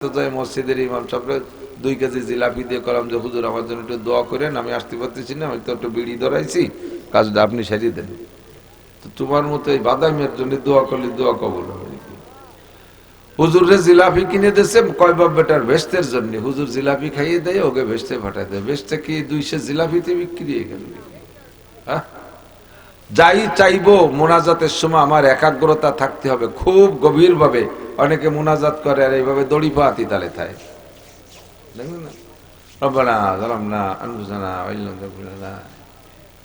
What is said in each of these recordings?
তো যাই মসজিদের ইমাম সাহেবরে 2 কেজি জিলাপি দিয়ে কলাম যে হুজুর আমার জন্য একটু দোয়া করেন, আমি আসতে পারতেছি না, আমি তো একটু বিড়ি ধরাইছি, কাজটা আপনি সারিয়ে দেন। তো তোমার মতো এই বাদামের জন্য দোয়া করলে দোয়া কবুল হবে নাকি? হুজুরে জিলাপি কিনে দিয়েছে কয় বাপ বেটার ভেস্তের জন্য, হুজুর জিলাপি খাইয়ে দেয়, ওকে ভেস্তে পাঠায় দেয়, ভেস্তে কি 200 জিলাপিতে বিক্রি হয়ে গেল নাকি? হ্যাঁ, যাই চাইবো মোনাজাতের সময় আমার একাগ্রতা থাকতে হবে খুব গভীর ভাবে। অনেকে মোনাজাত করে আর এইভাবে দড়ি পাতি তালে থায়, দেখলেন না? রব্বানা যালামনা আনফুসানা ওয়া ইল্লাম তাগফির লানা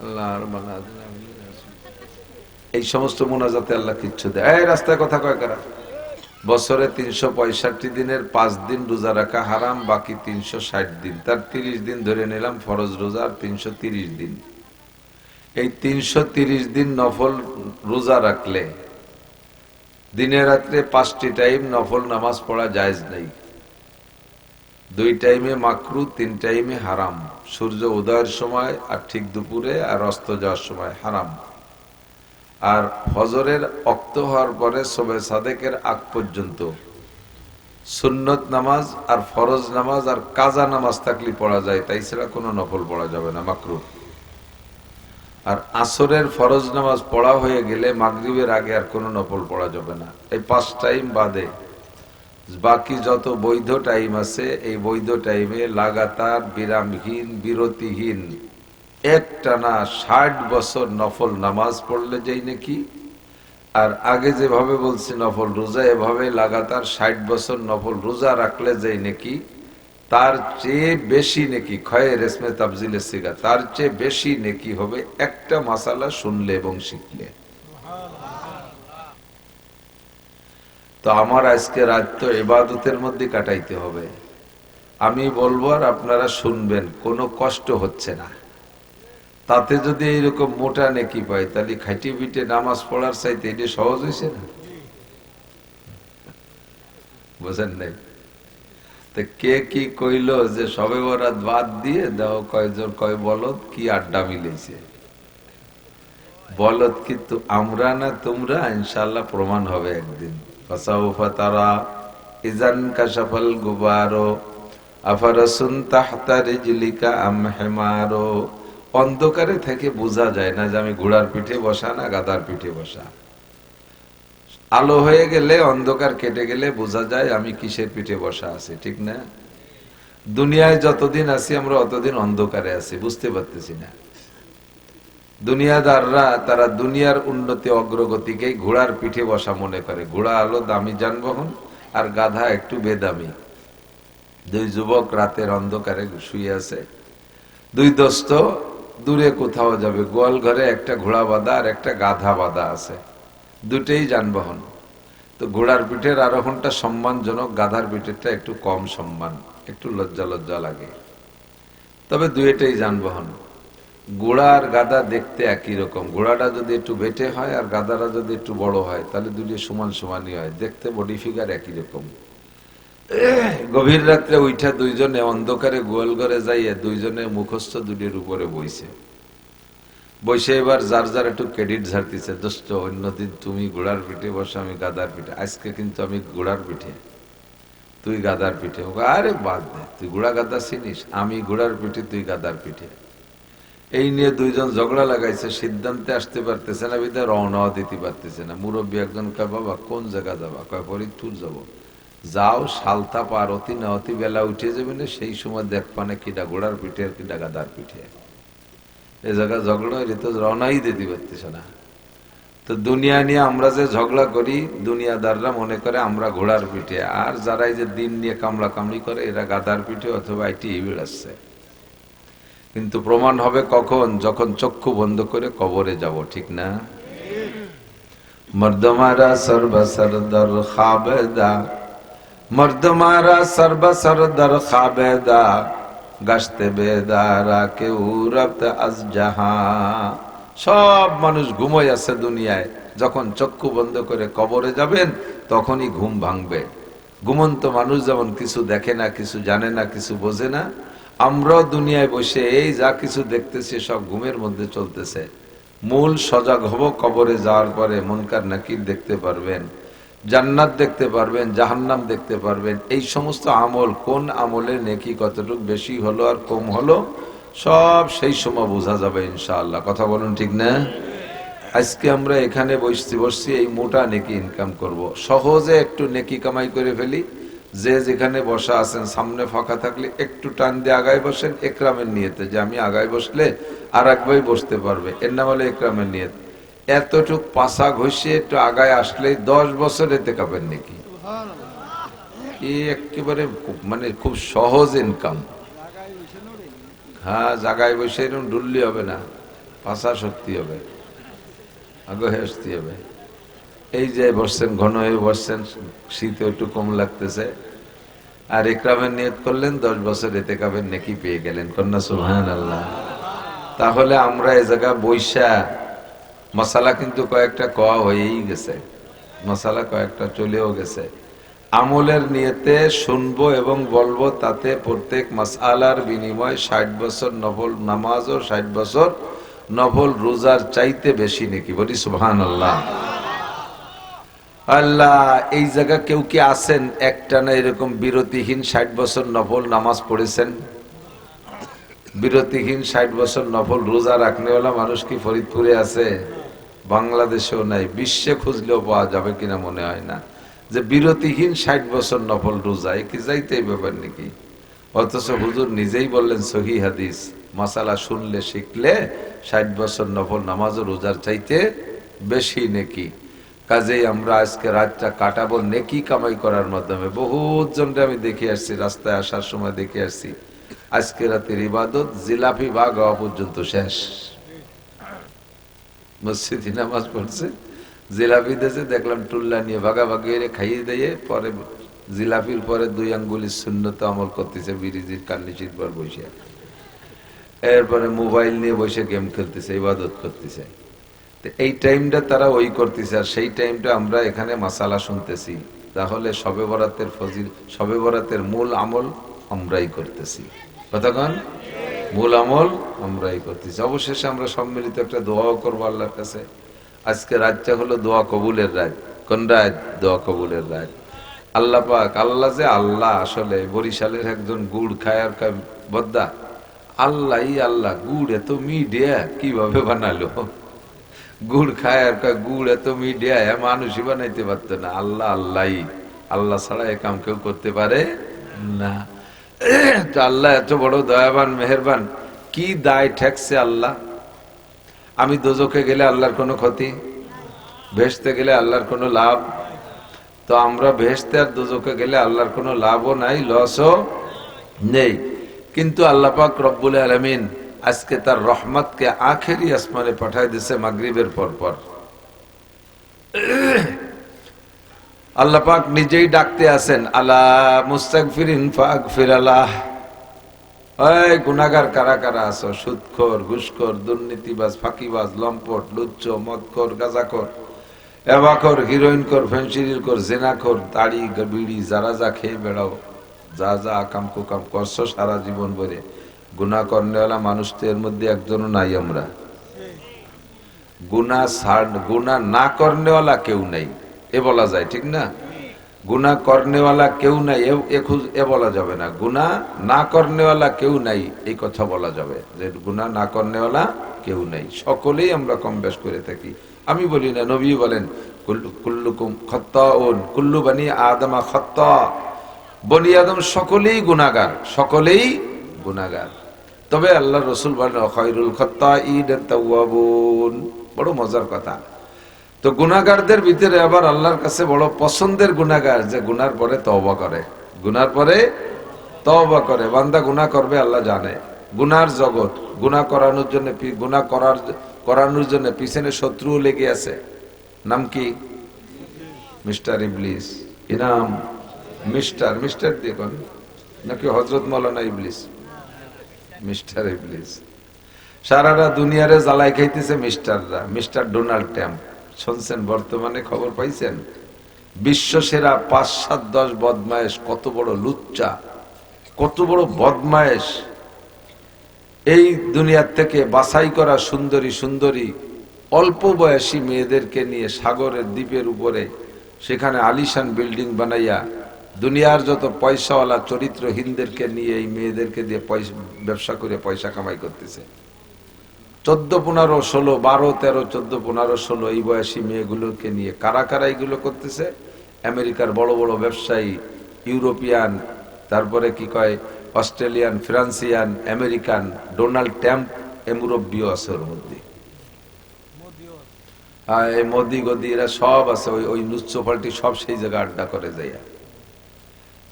আল্লাহ রব্বানা আতিনা মিন লাদুনকা। এই সমস্ত মোনাজাতে আল্লাহ কিচ্ছু দেয়। এই রাস্তায় কথা কয় কারা? বছরে 365 দিনের 5 দিন রোজা রাখা হারাম, বাকি 360 দিন, তার 30 দিন ধরে নিলাম ফরজ রোজা, আর 330 দিন। এই 330 দিন নফল রোজা রাখলে দিনে রাত্রে 5টি টাইম নফল নামাজ পড়া জায়েজ নেই। 2 টাইমে মাকরু, 3 টাইমে হারাম। সূর্য উদয়ের সময় আর ঠিক দুপুরে, আর অস্ত যাওয়ার সময় হারাম। আর ফজরের ওয়াক্ত হওয়ার পরে শবে সাদেকের আগ পর্যন্ত সুন্নত নামাজ আর ফরজ নামাজ আর কাজা নামাজ থাকলে পড়া যায়, তাই ছাড়া কোনো নফল পড়া যাবে না, মাকরু। আর আসরের ফরজ নামাজ পড়া হয়ে গেলে মাগরিবের আগে আর কোনো নফল পড়া যাবে না। এই 5 টাইম বাদে বাকি যত বৈধ টাইম আছে, এই বৈধ টাইমে লাগাতার বিরামহীন বিরতিহীন একটানা 60 বছর নফল নামাজ পড়লে যাই নাকি, আর আগে যেভাবে বলছি নফল রোজা, এভাবে লাগাতার 60 বছর নফল রোজা রাখলে যাই নাকি, তার চেয়ে বেশি নেকি, খয়ে রেসমে তাবজিলে সিগা, তার চেয়ে বেশি নেকি হবে একটা মাসালা শুনলে এবং শিখলে। তো আমার আজকে রাত তো ইবাদতের মধ্যে কাটাইতে হবে। আমি বলবো আর আপনারা শুনবেন, কোনো কষ্ট হচ্ছে না। তাতে যদি এইরকম মোটা নেকি পাই, তাহলে খাইটে পিটে নামাজ পড়ার চাইতে এটা সহজ হয়েছে না? বুঝেন নাই? তো কে কি কইল যে সবে বরাত বাদ দিয়ে দাও, কয়জন কয় বলদ কি আড্ডা মিলেছে। বলদ কিন্তু আমরা না তোমরা, ইনশাআল্লাহ প্রমাণ হবে একদিন। ফাসাউফা তারা ইজান কাশাফাল গুবারো আফারাসুন তাহতা রিজলিকা আম হিমারো। অন্ধকারে থেকে বোঝা যায় না যে আমি ঘোড়ার পিঠে বসা না গাধার পিঠে বসা। আলো হয়ে গেলে, অন্ধকার কেটে গেলে বোঝা যায় আমি কিসের পিঠে বসা আছি, ঠিক না? দুনিয়ায় যতদিন আছি আমরা অতদিন অন্ধকারে আছি, বুঝতে পারতেছি না। দুনিয়াদাররা তারা দুনিয়ার উন্নতি অগ্রগতিকে ঘোড়ার পিঠে বসা মনে করে। ঘোড়া হলো দামি যানবাহন আর গাধা একটু বেদামি। 2 যুবক রাতের অন্ধকারে শুয়ে আছে, 2 দোস্ত দূরে কোথাও যাবে, গোয়াল ঘরে একটা ঘোড়া বাঁধা আর একটা গাধা বাঁধা আছে, দুটেই যানবাহন। তো ঘোড়ার পিঠের আরোহণটা সম্মানজনক, গাধার পিঠেরটা একটু কম সম্মান, একটু লজ্জা লজ্জা লাগে। তবে দুইটাই যানবাহন। ঘোড়া আর গাধা দেখতে একই রকম। ঘোড়াটা যদি একটু বেটে হয় আর গাধাটা যদি একটু বড় হয়, তাহলে দুটি সমান সমানই হয়, দেখতে বডি ফিগার একই রকম। গভীর রাত্রে উঠা দুইজনে অন্ধকারে গোয়াল ঘরে যাইয়ে দুইজনে মুখস্থ দুটির উপরে বইছে। বসে এবার যার যার একটু ক্রেডিট ঝাড়তিছে, দোস্ত অন্যদিন তুমি ঘোড়ার পিঠে বসো, আমি গাধার পিঠে, আজকে কিন্তু আমি ঘোড়ার পিঠে, তুই গাধার পিঠে। আরে বাদ দে, তুই ঘোড়া গাধা চিনিস, আমি ঘোড়ার পিঠে তুই গাধার পিঠে। এই নিয়ে দুইজন ঝগড়া লাগাইছে, সিদ্ধান্তে আসতে পারতেছে না, বিধায় রওনাও দিতে পারতেছে না। মুরব্বী একজন কয়, বাবা কোন জায়গা যাবা? কয় ফরিদপুর যাবো। যাও, সালতা পার অতি না অতি বেলা উঠে যাবে না, সেই সময় দেখবা না কিটা ঘোড়ার পিঠে আর কিটা গাধার পিঠে। এই জায়গা ঝগড়া হইলে তো রওনাই দিতে পারতেছে না। তো দুনিয়া নিয়ে আমরা যে ঝগড়া করি, দুনিয়াদাররা মনে করে আমরা ঘোড়ার পিঠে, আর যারা এই যে দিন নিয়ে কামড়া কামড়ি করে এরা গাধার পিঠে অথবা আইটি বেড়াচ্ছে। কিন্তু প্রমাণ হবে কখন? যখন চক্ষু বন্ধ করে কবরে যাব, ঠিক না? মর্দমারা সর্বসরদর খাবেদা, মর্দমারা সর্বসরদর খাবেদা, গাছতে বেদারা কেউ রপ্ত আজ জাহা। সব মানুষ ঘুমোয় আছে দুনিয়ায়, যখন চক্ষু বন্ধ করে কবরে যাবেন তখনই ঘুম ভাঙবে। ঘুমন্ত মানুষ যেমন কিছু দেখে না, কিছু জানে না, কিছু বোঝে না, আমরাও দুনিয়ায় বসে এই যা কিছু দেখতেছি সব ঘুমের মধ্যে চলতেছে। মূল সজাগ হব কবরে যাওয়ার পরে, মুনকার নাকির দেখতে পারবেন। জান্নাত দেখতে পারবেন, জাহান্নাম দেখতে পারবেন। এই সমস্ত আমল, কোন আমলে নেকি কতটুকু বেশি হলো আর কম হলো, সব সেই সময় বোঝা যাবে ইনশাআল্লাহ। কথা বলুন ঠিক না? আজকে আমরা এখানে বসছি এই মোটা নেকি ইনকাম করব। সহজে একটু নেকি কামাই করে ফেলি। যে যেখানে বসা আছেন সামনে ফাঁকা থাকলে একটু টান দিয়ে আগায় বসেন, একরামের নিয়তে, যে আমি আগায় বসলে আর এক ভাই বসতে পারবে, এর নাম হলো একরামের নিয়ত। এতটুক পাশা ঘষিয়ে একটু আগায় আসলেই 10 বছর এতে কাপেন নাকি। একেবারে মানে খুব সহজ ইনকাম। হ্যাঁ, জায়গায় বসে এরকম ডুললি হবে না, পাশা শক্তি হবে, আগে আসতে হবে। এই যে বসছেন, ঘন হয়ে বসছেন, শীতে একটু কম লাগতেছে, আর ইকরামের নিয়ত করলেন, 10 বছর এতে কাপের নেকি পেয়ে গেলেন। কন্যা সুবহানাল্লাহ। তাহলে আমরা এই জায়গা বৈশা মশালা কিন্তু কয়েকটা কওয়া হয়েই গেছে, মশালা কয়েকটা চলেও গেছে। আমলের নিয়তে শুনবো এবং বলবো, তাতে প্রত্যেক মাসআলার বিনিময় 60 বছর নফল নামাজ ও 60 বছর নফল রোজার চাইতে বেশি নাকি। বলি সুবহানাল্লাহ। আল্লাহ, এই জায়গা কেউ কি আছেন একটা না এরকম বিরতিহীন 60 বছর নফল নামাজ পড়েছেন? বিরতিহীন 60 বছর নফল রোজা রাখনেওয়ালা মানুষ কি ফরিদপুরে আছে? বাংলাদেশেও নাই, বিশ্বে খুঁজলেও পাওয়া যাবে কিনা মনে হয় না, যে বিরতিহীন 60 বছর নফল রোজা। কি যাইতে ব্যাপার নাকি? অথচ হুজুর নিজেই বললেন সহিহ হাদিস, মাসালা শুনলে শিখলে 60 বছর নফল নামাজ ও রোজার চাইতে বেশি নেকি। কাজেই আমরা আজকে রাতটা কাটাবো নেকি কামাই করার মাধ্যমে। বহুত জনকে আমি দেখে আসছি, রাস্তায় আসার সময় দেখে আসছি, আজকে রাতের ইবাদত জিলাপি ভাগ হওয়া পর্যন্ত শেষ। মসজিদে নামাজ পড়ছে, জিলাপি দিয়েছে, দেখলাম টুল্লা নিয়ে ভাগাভাগি খাইয়ে দিয়ে পরে জিলাপির পরে 2 আঙ্গুলির শূন্যতা আমল করতেছে, বিরিজির কান্নিচির পর বসে। এরপরে মোবাইল নিয়ে বসে গেম খেলতেছে, ইবাদত করতেছে। এই টাইমটা তারা ওই করতেছে, আর সেই টাইমটা আমরা এখানে মাসালা শুনতেছি। তাহলে শবে বরাতের ফজিল, শবে বরাতের মূল আমল আমরাই করতেছি। কতক্ষণ মূল আমল আমরাই করতেছি। অবশেষে আমরা সম্মিলিত একটা দোয়াও করবো আল্লাহর কাছে। আজকে রাতটা হলো দোয়া কবুলের রাত। কোন রাত? দোয়া কবুলের রাত। আল্লাহ পাক, আল্লাহ যে আল্লাহ, আসলে বরিশালের একজন গুড় খায় আর বদ্দা, আল্লাহ আল্লাহ, গুড় এত মিডিয়া কিভাবে বানালো? গুড় খায় আর গুড় এত মিডিয়া, মানুষই বানাইতে পারতো না। আল্লাহ আল্লাহ, আল্লাহ ছাড়া এ কাম কেউ করতে পারে না। তো আল্লাহ এত বড় দয়াবান মেহেরবান, কি দায় ঠেকছে আল্লাহ? আমি দোজখে গেলে আল্লাহর কোনো ক্ষতি, ভেস্তে গেলে আল্লাহর কোনো লাভ। তো আমরা ভেস্তে আর দোজখে গেলে আল্লাহর কোনো লাভও নাই, লসও নেই। কিন্তু আল্লাহ পাক রব্বুল আলামিন আজকে তার রহমতকে আখেরি আসমানে পাঠায় দিছে মাগরিবের পর। আল্লাহ পাক নিজেই ডাকতে আছেন, আলা মুস্তাগফিরিন ফাগফিরালাহ। এই গুনাহগার কারা কারা আছো? সুদখোর, ঘুষখোর, দুর্নীতিবাজ, ফাঁকিবাজ, লম্পট, লুচ্চ, মদখোর, গাঁজাখোর, এবাখোর, হিরোইনখোর, ফেন্সিডিলখোর, জেনাখোর, তাড়ি বিড়ি যারা যা খেয়ে বেড়াও, যা যা আকাম কুকাম করছো সারা জীবন ভরে, গুনাহ করনেওয়ালা মানুষ তো এর মধ্যে একজনও নাই। আমরা গুনাহ না করনেওয়ালা কেউ নাই, এ বলা যায়, ঠিক না? গুনাহ করনেওয়ালা কেউ নাই এ বলা যাবে না। গুনাহ না করনেওয়ালা কেউ নাই এই কথা বলা যাবে, যে গুনাহ না করনেওয়ালা কেউ নাই। সকলেই আমরা কম বেশ করে থাকি। আমি বলি না, নবী বলেন কুল্লুকুম খাত্তাউন, কুল্লু বানি আদমা খাত্তা। বনি আদম সকলেই গুনাহগার, সকলেই গুনাহগার। তবে আল্লাহ রসুল বলেন খায়রুল খাত্তাঈন আত-তাওয়াবুন। বড় মজার কথা। তো গুনাহগারদের ভিতরে আবার আল্লাহর কাছে বড় পছন্দের গুনাহগার, যে গুনার পরে তওবা করে, গুনার পরে তওবা করে। বান্দা গুনাহ করবে আল্লাহ জানে, গুনার জগৎ, গুনাহ করানোর জন্য, গুনাহ করানোর জন্য পিছনে শত্রু লেগে আছে। নাম কি? মিস্টার ইবলিস। কি নাম? মিস্টার দেখুন নাকি হযরত মাওলানা ইবলিস? মিস্টার ইবলিস। সারারা দুনিয়ারে জ্বালাই খাইতেছে মিস্টাররা। মিস্টার ডোনাল্ড ট্রাম্প শুনছেন বর্তমানে, খবর পাইছেন? বিশ্ব সেরা 5-7-10 বদমায়েশ, কত বড় লুচ্চা, কত বড় বদমায়েশ। এই দুনিয়ার থেকে বাছাই করা সুন্দরী সুন্দরী অল্প বয়সী মেয়েদেরকে নিয়ে সাগরের দ্বীপের উপরে সেখানে আলিশান বিল্ডিং বানাইয়া দুনিয়ার যত পয়সাওয়ালা চরিত্রহীনদেরকে নিয়ে এই মেয়েদেরকে দিয়ে ব্যবসা করে পয়সা কামাই করতেছে। 14, 15, 16, 12, 13, 14, 15, 16 এই বয়সী মেয়েগুলোকে নিয়ে কারা কারা এইগুলো করতেছে? আমেরিকার বড় বড় ব্যবসায়ী, ইউরোপিয়ান, তারপরে কি কয় অস্ট্রেলিয়ান, ফ্রান্সিয়ান, আমেরিকান, ডোনাল্ড ট্রাম্প মুরব্বীও আছে ওর মধ্যে। এই মোদি গদি এরা সব আছে, ওই নুচ্চপাল্টি সব সেই জায়গায় আড্ডা করে যায়।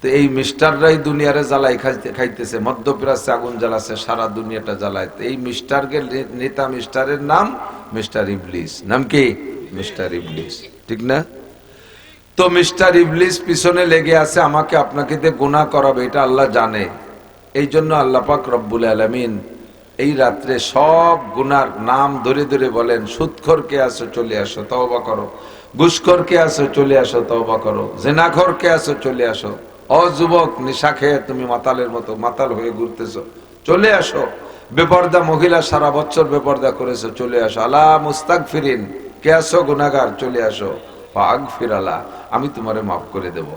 তো এই মিস্টাররাই দুনিয়ারে জ্বালাই খাইতেছে, মধ্যপ্রাচ্যে আগুন জ্বালাচ্ছে, সারা দুনিয়াটা জ্বালায়। এই মিস্টারকে নেতা, মিস্টারের নাম মিস্টার ইবলিস। নাম কি? মিস্টার ইবলিস, ঠিক না? তো মিস্টার ইবলিস পিছনে লেগে আছে আমাকে আপনাকে দিয়ে গুনাহ করাবে, এটা আল্লাহ জানে। এই জন্য আল্লাহ পাক রব্বুল আলামিন এই রাত্রে সব গুনার নাম ধরে ধরে বলেন, সুদখোর কে আছো চলে আসো তওবা করো, ঘুষখোর কে আছো চলে আসো তওবা করো, জিনাখোর কে আছো চলে আসো, ও যুবক নেশা খেয়ে তুমি মাতালের মতো মাতাল হয়ে ঘুরতেছো চলে আসো, বেপরদা মহিলা সারা বছর বেপরদা করেছো চলে আসো, আলা মুস্তাগফিরিন কে আছো গুনাহগার চলে আসো, ফাগফির আলা আমি তোমারে মাফ করে দেব।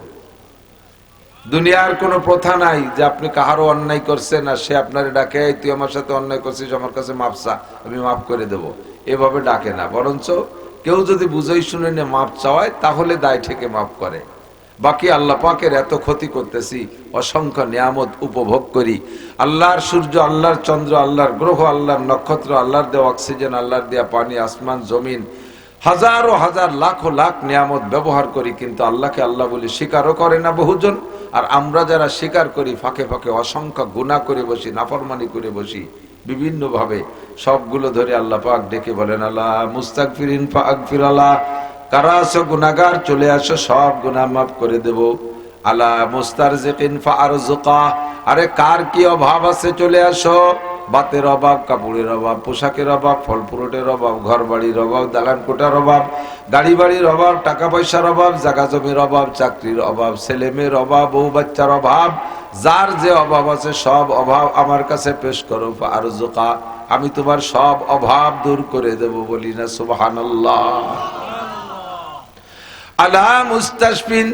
দুনিয়ার কোনো প্রথা নাই যে আপনি কাহারও অন্যায় করছেন আর সে আপনারে ডাকে তুই আমার সাথে অন্যায় করছিস আমার কাছে মাপ চা আমি মাফ করে দেব, এভাবে ডাকে না। বরঞ্চ কেউ যদি বুঝেই শুনে নিয়ে মাপ চাওয়ায় তাহলে দায় থেকে মাফ করে। বাকি আল্লাহ পাকের এত ক্ষতি করতেছি, অসংখ্য নিয়ামত উপভোগ করি, আল্লাহর সূর্য, আল্লাহর চন্দ্র, আল্লাহর গ্রহ, আল্লাহর নক্ষত্র, আল্লাহর দেওয়া অক্সিজেন, আল্লাহর দেওয়া পানি, আসমান জমিন, হাজারো হাজার লাখো লাখ নিয়ামত ব্যবহার করি, কিন্তু আল্লাহকে আল্লাহ বলি স্বীকারও করে না বহুজন। আর আমরা যারা স্বীকার করি ফাঁকে ফাঁকে অসংখ্য গুনাহ করে বসি, নাফরমানি করে বসি বিভিন্ন ভাবে। সবগুলো ধরে আল্লাহ পাক ডেকে বলেন, আল্লাহ মুস্তাগফিরিন ফাগফির আল্লাহ, কারা আছো গুনাহগার চলে আসো সব গুনাহ মাফ করে দেব। আলা মুস্তারজিকিন ফারজুকা, আরে কার কি অভাব আছে চলে আসো, বাতের অভাব, কাপড়ের অভাব, পোশাকের অভাব, ফল ফ্রুটের অভাব, ঘর বাড়ির অভাব, দালান কোটার অভাব, গাড়ি বাড়ির অভাব, টাকা পয়সার অভাব, জায়গা জমির অভাব, চাকরির অভাব, ছেলে মেয়ের অভাব, বউ বাচ্চার অভাব, যার যে অভাব আছে সব অভাব আমার কাছে পেশ করো, ফারজুকা আমি তোমার সব অভাব দূর করে দেব। বলি না সুবহানাল্লাহ। আলা মুস্তাশফিন,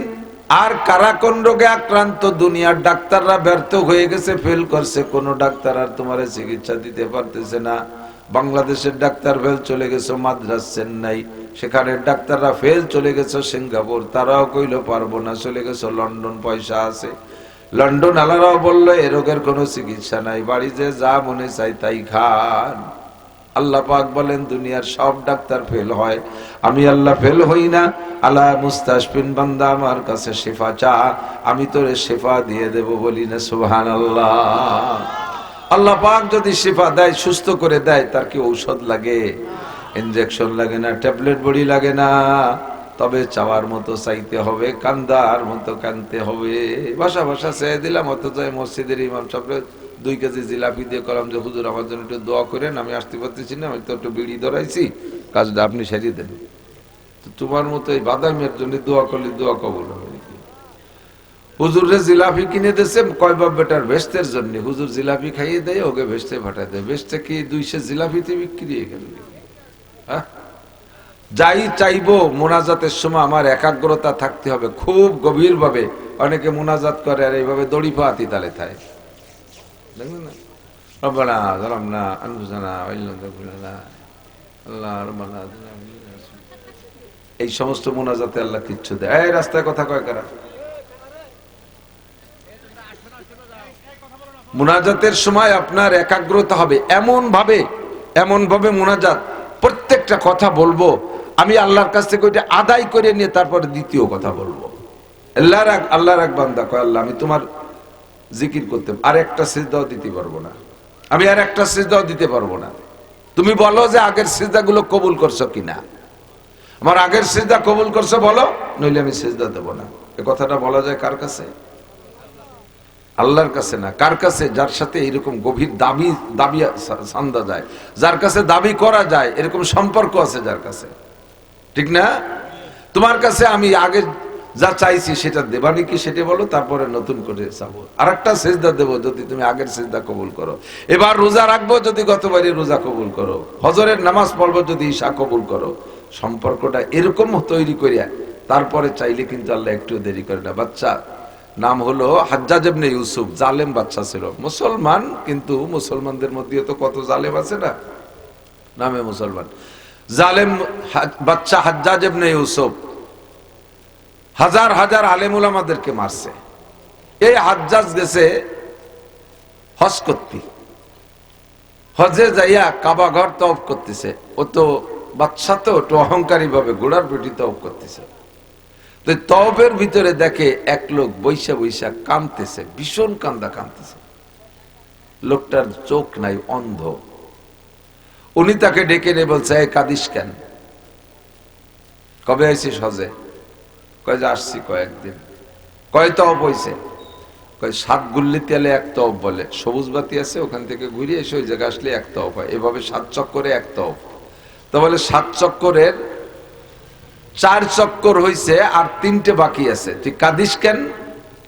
আর কারা কোন রোগে আক্রান্ত? দুনিয়ার ডাক্তাররা ব্যর্থ হয়ে গেছে, ফেল করছে, কোন ডাক্তার আর তোমার চিকিৎসা দিতে পারতেছে না। বাংলাদেশের ডাক্তার ফেল, চলে গেছে মাদ্রাজ চেন্নাই, সেখানের ডাক্তাররা ফেল, চলে গেছে সিঙ্গাপুর, তারাও কইলো পারবো না, চলে গেছে লন্ডন, পয়সা আছে। লন্ডন আলারাও বললো এ রোগের কোনো চিকিৎসা নাই, বাড়ি যে যা মনে চাই তাই খান। আল্লাহ পাক বলেন দুনিয়ার সব ডাক্তার ফেল হয়, আমি আল্লাহ ফেল হই না। আলা মুস্তাশফিন, বান্দা আমার কাছে শিফা চা, আমি তোরে শিফা দিয়ে দেব। বলি না সুবহানাল্লাহ। আল্লাহ পাক যদি শিফা দেয়, সুস্থ করে দেয়, তার কি ঔষধ লাগে? ইনজেকশন লাগে না, ট্যাবলেট বড়ি লাগে না। তবে চাওয়ার মতো চাইতে হবে, কান্দার মতো কানতে হবে। ভাষা ভাষা চেয়ে দিলাম, অথচ মসজিদের ইমাম সাহেব 2 কেজি জিলাপি দিয়ে করলাম যে হুজুর আমার জন্য একটু দোয়া করেন, আমি আসতে পারতেছি না, আমি তো একটু বিড়ি ধরাইছি, কাজটা আপনি সারিয়ে দেন। তো তোমার মতো এই বাদামের জন্য দোয়া করলে দোয়া কবুল হবে নাকি? হুজুরে জিলাপি কিনে দিয়েছে কয় বাপ বেটার ভেস্তের জন্য, হুজুর জিলাপি খাইয়ে দেয়, ওকে ভেস্তে ফাটাই দেয়। ভেস্তে কি 200 জিলাপিতে বিক্রি হয়ে গেল? হ্যাঁ, যাই চাইবো মোনাজাতের সময় আমার একাগ্রতা থাকতে হবে খুব গভীর ভাবে। অনেকে মোনাজাত করে আর এইভাবে দড়ি পাতি তালে থাকে, দেখলেন না? রব্বানা যালামনা আনফুসানা ওয়া ইল্লাম তাগফির লানা আল্লাহ রব্বানা, এই সমস্ত মোনাজাতে আল্লাহ কিচ্ছু দেয়। এই রাস্তায় কথা কয় কারা? মোনাজাতের সময় আপনার একাগ্রতা হবে এমন ভাবে মোনাজাত, প্রত্যেকটা কথা বলবো আমি আল্লাহর কাছ থেকে ওইটা আদায় করে নিয়ে তারপরে দ্বিতীয় কথা বলবো। আল্লাহর এক বান্দা কয়, আল্লাহ আমি তোমার জিকির করতে আর একটা সিজদাও দিতে পারবো না, আমি আর একটা সিজদাও দিতে পারবো না। তুমি বলো যে আগের সিজদাগুলো কবুল করছো কিনা, আমার আগের সিজদা কবুল করছো বলো, নইলে আমি সিজদা দেব না। এই কথাটা বলা যায় কার কাছে? আল্লাহর কাছে না। কার কাছে? যার সাথে এরকম গভীর দাবি সান্দা যায়, যার কাছে দাবি করা যায়, এরকম সম্পর্ক আছে যার কাছে, ঠিক না? তোমার কাছে আমি আগে যা চাইছি সেটা দেবা নাকি সেটা বলো, তারপরে নতুন করে চাবো, আর একটা সেজদা দেবো যদি তুমি আগের সেজদা কবুল করো। এবার রোজা রাখবো যদি গতবারই রোজা কবুল করো, হজরের নামাজ পড়বো যদি ঈশা কবুল করো। সম্পর্কটা এরকম তৈরি করিয়া তারপরে চাইলে কিন্তু আল্লাহ একটু দেরি করে না। বাচ্চা নাম হলো হাজ্জাজ ইবনে ইউসুফ, জালেম বাচ্চা ছিল, মুসলমান, কিন্তু মুসলমানদের মধ্যে তো কত জালেম আছে না, নামে মুসলমান। জালেম বাচ্চা হাজ্জাজ ইবনে ইউসুফ হাজার হাজার আলেম উলামাদেরকে মারছে। এই হাজ্জাজ গেছে হজ করতে, হজে যাইয়া কাবা ঘর তওয়াফ করতেছে। ও তো বাচ্চা, তো একটু অহংকারী ভাবে ঘোড়ার পিঠে তওয়াফ করতেছে। তো তওয়াফের ভিতরে দেখে এক লোক বৈশা বৈশা কাঁদতেছে, ভীষণ কাঁদতেছে। লোকটার চোখ নাই, অন্ধ। উনি তাকে ডেকে নিয়ে বলছে, এই কাঁদিস কেন? কবে আইছিস হজে? কয় যে আসছি কয়েকদিন। কয় তওয়াফ হইছে? কয় 7 গুল্লি তেলে এক তওয়াফ বলে, সবুজ বাতি আছে, ওখান থেকে ঘুরে এসে ওই জায়গা আসলে এক তওয়াফ হয়। এভাবে 7 চক্করে এক তওয়াফ। তো বলে 7 চক্করের 4 চক্কর হইছে, আর 3টে বাকি আছে। তুই কাঁদিস কেন?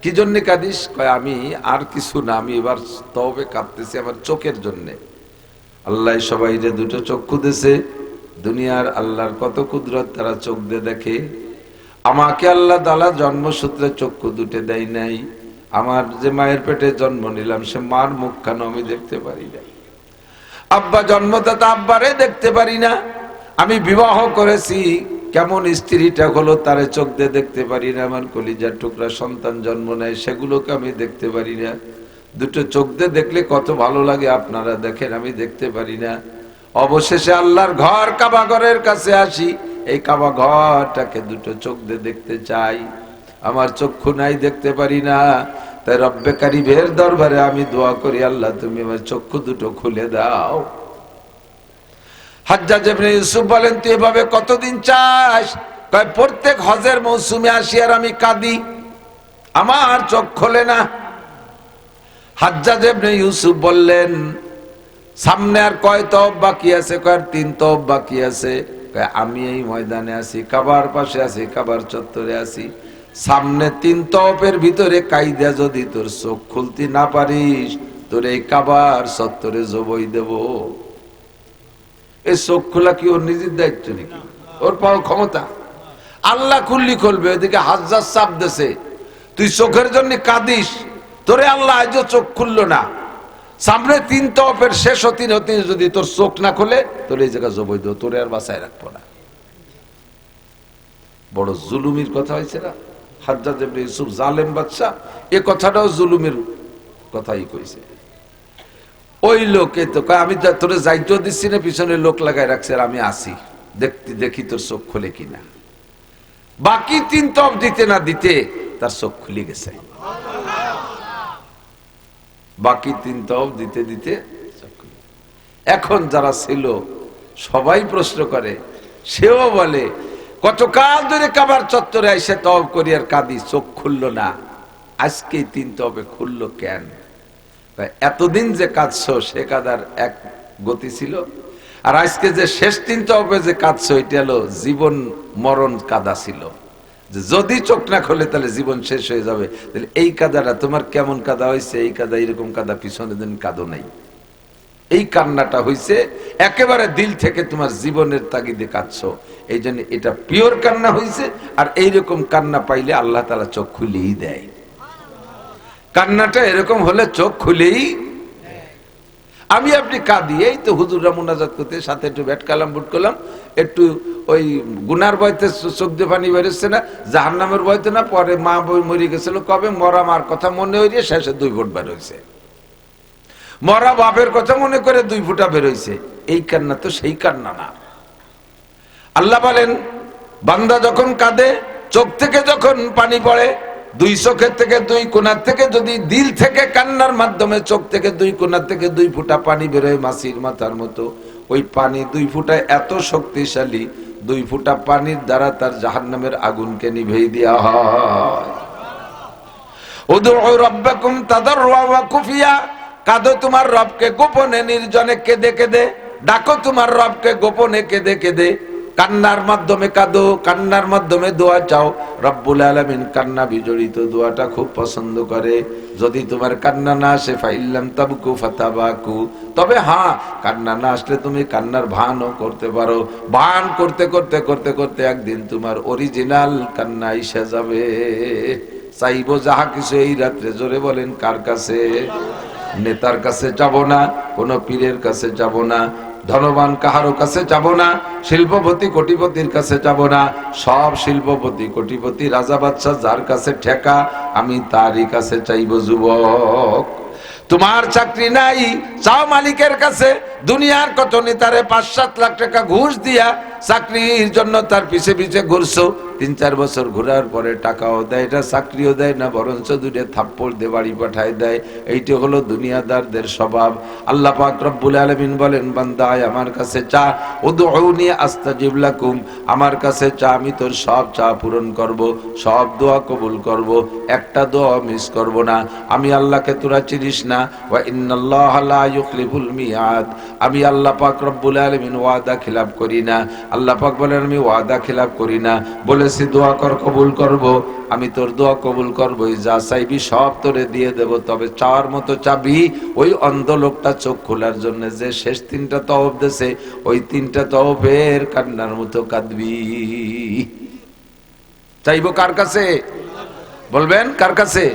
কি জন্য কাঁদিস? কয় আমি আর কিছু না, আমি এবার তওবে কাঁদতেছি আমার চোখের জন্য। আল্লাহ সবাইরে 2টো চক্ষু দিয়েছে। দুনিয়ার আল্লাহর কত কুদরত, তারা চোখ দিয়ে দেখে। আমাকে আল্লাহ তাআলা জন্মসূত্রে চক্ষু 2টে দেয় নাই। আমার যে মায়ের পেটে জন্ম নিলাম, সে মার মুখখানা আমি দেখতে পারি না। আব্বা জন্মদাতা, আব্বারে দেখতে পারি না। আমি বিবাহ করেছি, কেমন স্ত্রীটা হলো তারে চোখ দিয়ে দেখতে পারি না। আমার কলিজার টুকরা সন্তান জন্ম নেয়, সেগুলোকে আমি দেখতে পারি না। 2টো চোখ দিয়ে দেখলে কত ভালো লাগে, আপনারা দেখেন, আমি দেখতে পারি না। অবশেষে আল্লাহর ঘর কাবা ঘরের কাছে আসি। এই কাবা ঘরটাকে 2টো চোখ দিয়ে দেখতে চাই, আমার চক্ষু নাই, দেখতে পারি না। তাই রব্বে কারিমের দরবারে আমি দোয়া করি, আল্লাহ তুমি আমার চক্ষু 2টো খুলে দাও। হাজ্জাজ ইবনে ইউসুফ বলেন, তুই এভাবে কতদিন চাস? কয় প্রত্যেক হজের মৌসুমে আসি আর আমি কাঁদি, আমার চোখ খোলে না। হাজ্জাজ ইবনে ইউসুফ বললেন, সামনে আর কয় তওয়াফ বাকি আছে? কয় 3 তওয়াফ বাকি আছে। কয় আমি এই ময়দানে আছি, কাবার পাশে আছি, কাবার চত্বরে আছি। সামনে 3 তওয়াফের ভিতরে কাইদা যদি তোর চোখ খুলতে না পারিস, তোর এই কাবার চত্বরে জবই দেব। এই চোখ খোলা কি ওর নিজের দায়িত্ব নাকি? ওর পাওয়ার ক্ষমতা? আল্লাহ খুললি খুলবে। ওদিকে হাজ্জাজ চাপ দেছে, তুই চোখের জন্য কাঁদিস, তোরে আল্লাহ আজও চোখ খুললো না। সামনে 3 তওয়াফের শেষ হতে যদি তোর চোখ না খুলে, তোর এই জায়গা জবই দেব, তোরে আর বাঁচায় রাখবো না। বড় জুলুমের কথা হয়েছে না? হাজ্জাজ ইবনে ইউসুফ জালেম বাদশা, এ কথাটাও জুলুমের কথাই কইছে। ওই লোকে তো কয়, আমি তোরে যাইতেও দিচ্ছি না, পিছনে লোক লাগাই রাখছে, আর আমি আসি দেখি তোর চোখ খুলে কিনা। বাকি 3 তওয়াফ দিতে না দিতে তার চোখ খুলে গেছে। বাকি 3 তওয়াফ দিতে দিতে এখন যারা ছিল সবাই প্রশ্ন করে, সেও বলে, কতকাল ধরে কাবার চত্বরে এসে তওয়াফ করি আর কাঁদি, চোখ খুললো না, আজকে 3 তওয়াফে খুললো কেন? এতদিন যে কাঁদছো সে কাদার এক গতি ছিল, আর আজকে যে শেষ 3 তওয়াফে যে কাঁদছো, এটা হলো জীবন মরণ কাদা ছিল। যে যদি চোখ না খোলে তাহলে জীবন শেষ হয়ে যাবে। তাহলে এই কাদাটা তোমার কেমন কাদা হয়েছে? এই কাদা, এরকম কাদা পিছনে দিন কাঁদো নাই। এই কান্নাটা হয়েছে একেবারে দিল থেকে, তোমার জীবনের তাগিদে কাঁদছো, এই জন্য এটা পিওর কান্না হয়েছে। আর এইরকম কান্না পাইলে আল্লাহ তাআলা চোখ খুলেই দেয়। কান্নাটা এরকম হলে চোখ খুলেই। আমি আপনি কাঁদি, এই তো হুজুররা মুনাজাত করতে, সাথে একটু ব্যাট কালাম বুট করলাম, একটু ওই গুনার বয়তে চোখ দিয়ে পানি বেরোচ্ছে না, জাহান্নামের বয়তে না, পরে মা বই মরে গেছিল, কবে মরা মার কথা মনে হইলে শেষে 2 ফুট বের হয়েছে, মরা বাপের কথা মনে করে 2 ফুটা বের হয়েছে। এই কান্না তো সেই কান্না না। আল্লাহ বলেন, বান্দা যখন কাঁদে, চোখ থেকে যখন পানি পড়ে, 2 চোখের থেকে 2 কোণার থেকে যদি দিল থেকে কান্নার মাধ্যমে চোখ থেকে 2 কোণার থেকে 2 ফুটা পানি বেরোয় মাছির মাথার মতো, ওই পানি 2 ফুটা এত শক্তিশালী, 2 ফুটা পানির দ্বারা তার জাহান্নামের আগুনকে নিভিয়ে দেওয়া হয়। উদউ রাব্বাকুম তাদাররুআ ওয়া খুফিয়া, কাঁদো তোমার রবকে গোপনে নির্জনে কেঁদে কেঁদে, ডাকো তোমার রবকে গোপনে কেঁদে কেঁদে। কান্নার মাধ্যমে কাঁদো, কান্নার মাধ্যমে দোয়া চাও। রব্বুল আলামিন কান্না বিজড়িত দোয়াটা খুব পছন্দ করে। যদি তোমার কান্না না আসে ফাইল্লাম তাবকু ফাতাবাকু, তবে হ্যাঁ কান্না না আসলে তুমি কান্নার ভানও করতে পারো। ভান করতে করতে করতে করতে একদিন তোমার অরিজিনাল কান্না এসে যাবে। চাইবো যাহা কিছু এই রাত্রে, জোরে বলেন কার কাছে? নেতার কাছে যাব না, কোন পীরের কাছে যাব না, ধনবান কাহারো কাছে যাব না, শিল্পপতি কোটিপতির কাছে যাব না। সব শিল্পপতি কোটিপতি রাজা বাদশা যার কাছে ঠেকা, আমি তারই কাছে চাইবো। যুবক, তোমার চাকরি নাই, চাও মালিকের কাছে। দুনিয়ার কত নেতারে 5-7 লাখ টাকা ঘুষ দিয়া চাকরির জন্য তার পিছে পিছে ঘুরছো। 3-4 বছর ঘোরার পরে টাকাও দেয় না, চাকরিও দেয় না, বরঞ্চ দুটো থাপ্পড় দিয়ে বাড়ি পাঠায় দেয়। এইটা হলো দুনিয়াদারদের স্বভাব। আল্লাহ পাক রব্বুল আলামিন বলেন, বান্দা আমার কাছে চা, উদউনি আস্তাজিব লাকুম, আমার কাছে চা, আমি তোর সব চা পূরণ করব, সব দোয়া কবুল করব, একটা দোয়া মিস করব না। আমি আল্লাহকে তোরা চিনিস না। ওয়া ইন্নাল্লাহা লা ইউখলিফুল মিয়াদ, আমি আল্লাহ পাক রব্বুল আলামিন ওয়াদা খিলাফ করি না। আল্লাহ পাক বলেন আমি ওয়াদা খিলাফ করি না, বলেছি দোয়া কর কবুল করব, আমি তোর দোয়া কবুল করবই, যা চাইবি সব তোরে দিয়ে দেব। তবে চাওয়ার মতো চাবি ওই অন্ধ লোকটা চোখ খোলার জন্য যে শেষ 3টা তওব দেছে, ওই 3টা তওবের কান্নার মতো কাঁদবি। চাইবো কার কাছে? বলবেন কার কাছে?